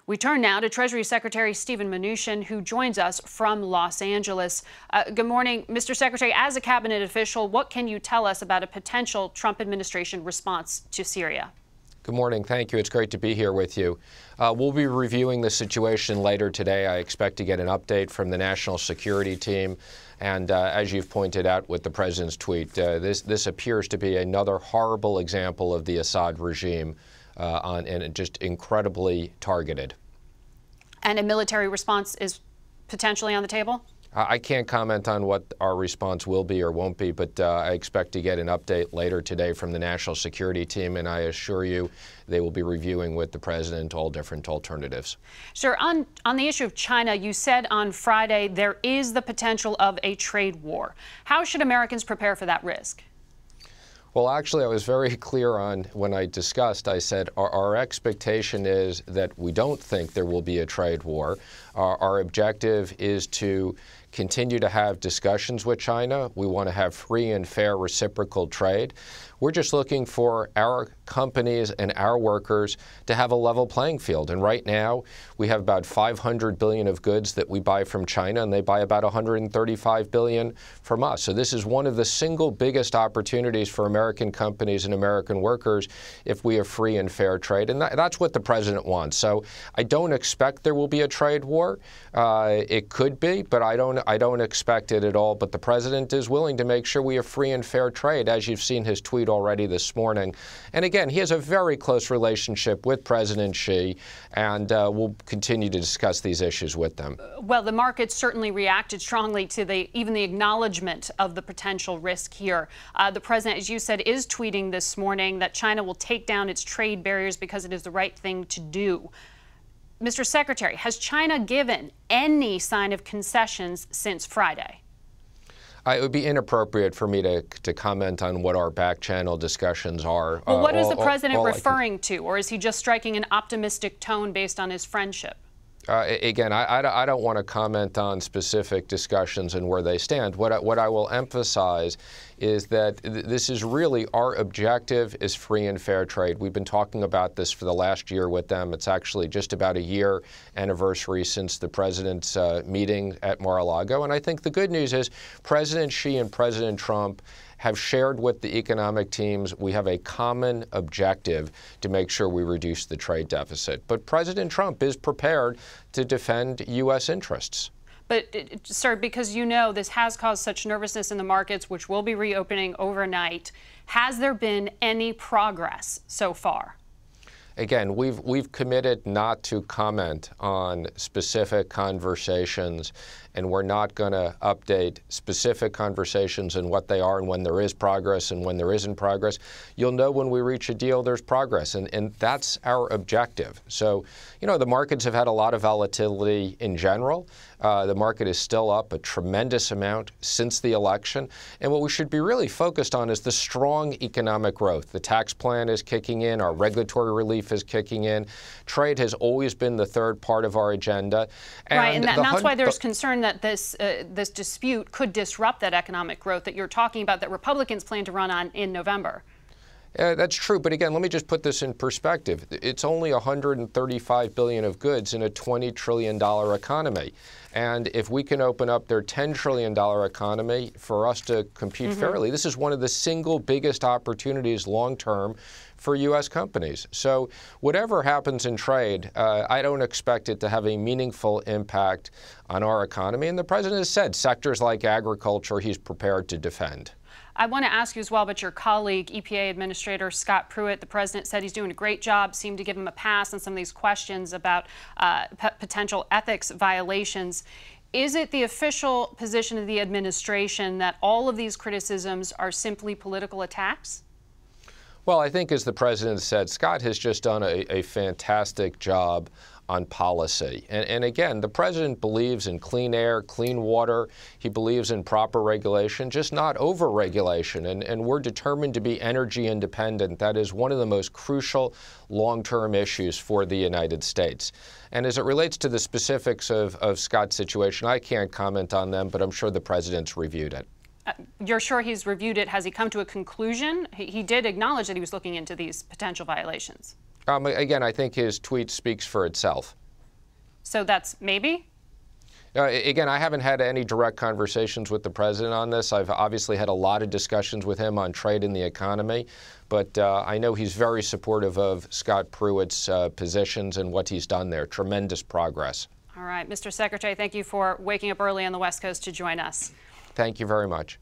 We turn now to Treasury Secretary Steven Mnuchin, who joins us from Los Angeles. Good morning, Mr. Secretary. As a cabinet official, what can you tell us about a potential Trump administration response to Syria? Good morning. Thank you. It's great to be here with you. We'll be reviewing the situation later today. I expect to get an update from the national security team. And as you've pointed out with the president's tweet, this appears to be another horrible example of the Assad regime and just incredibly targeted. And a military response is potentially on the table? I can't comment on what our response will be or won't be, but I expect to get an update later today from the national security team, and I assure you they will be reviewing with the president all different alternatives. Sure. On the issue of China, you said on Friday there is the potential of a trade war. How should Americans prepare for that risk? Well, actually, I was very clear on when I discussed, I said our expectation is that we don't think there will be a trade war. Our objective is to continue to have discussions with China. We want to have free and fair reciprocal trade. We're just looking for our companies and our workers to have a level playing field. And right now, we have about 500 billion of goods that we buy from China, and they buy about 135 billion from us. So this is one of the single biggest opportunities for American companies and American workers if we have free and fair trade. And that's what the president wants. So I don't expect there will be a trade war. It could be, but I don't expect it at all. But the president is willing to make sure we have free and fair trade, as you've seen his tweet already this morning. And again, he has a very close relationship with President Xi, and we'll continue to discuss these issues with them. Well, the markets certainly reacted strongly to even the acknowledgement of the potential risk here. The president, as you said, is tweeting this morning that China will take down its trade barriers because it is the right thing to do. Mr. Secretary, has China given any sign of concessions since Friday? It would be inappropriate for me to comment on what our back-channel discussions are. Well, what is the president referring to, or is he just striking an optimistic tone based on his friendship? Again, I don't want to comment on specific discussions and where they stand. What I will emphasize is that this is really our objective is free and fair trade. We've been talking about this for the last year with them. It's actually just about a year anniversary since the president's meeting at Mar-a-Lago. And I think the good news is President Xi and President Trump have shared with the economic teams we have a common objective to make sure we reduce the trade deficit. But President Trump is prepared to defend U.S. interests. But, sir, because you know this has caused such nervousness in the markets, which will be reopening overnight, has there been any progress so far? Again, we've committed not to comment on specific conversations, and we're not going to update specific conversations and what they are and when there is progress and when there isn't progress. You'll know when we reach a deal there's progress, and that's our objective. So, you know, the markets have had a lot of volatility in general. The market is still up a tremendous amount since the election. And what we should be really focused on is the strong economic growth. The tax plan is kicking in. Our regulatory relief is kicking in. Trade has always been the third part of our agenda. Right, and that's why there's concern that this dispute could disrupt that economic growth that you're talking about that Republicans plan to run on in November. That's true. But again, let me just put this in perspective. It's only 135 billion of goods in a $20 trillion economy. And if we can open up their $10 trillion economy for us to compete fairly, this is one of the single biggest opportunities long term for U.S. companies. So whatever happens in trade, I don't expect it to have a meaningful impact on our economy. And the president has said sectors like agriculture he's prepared to defend. I want to ask you as well about your colleague, EPA Administrator Scott Pruitt. The president said he's doing a great job, seemed to give him a pass on some of these questions about potential ethics violations. Is it the official position of the administration that all of these criticisms are simply political attacks? Well, I think as the president said, Scott has just done a fantastic job on policy. And again, the president believes in clean air, clean water. He believes in proper regulation, just not over-regulation. And we're determined to be energy independent. That is one of the most crucial long-term issues for the United States. And as it relates to the specifics of Scott's situation, I can't comment on them, but I'm sure the president's reviewed it. You're sure he's reviewed it? Has he come to a conclusion? He did acknowledge that he was looking into these potential violations. Again, I think his tweet speaks for itself. So that's maybe? Again, I haven't had any direct conversations with the president on this. I've obviously had a lot of discussions with him on trade and the economy, but I know he's very supportive of Scott Pruitt's positions and what he's done there. Tremendous progress. All right, Mr. Secretary, thank you for waking up early on the West Coast to join us. Thank you very much.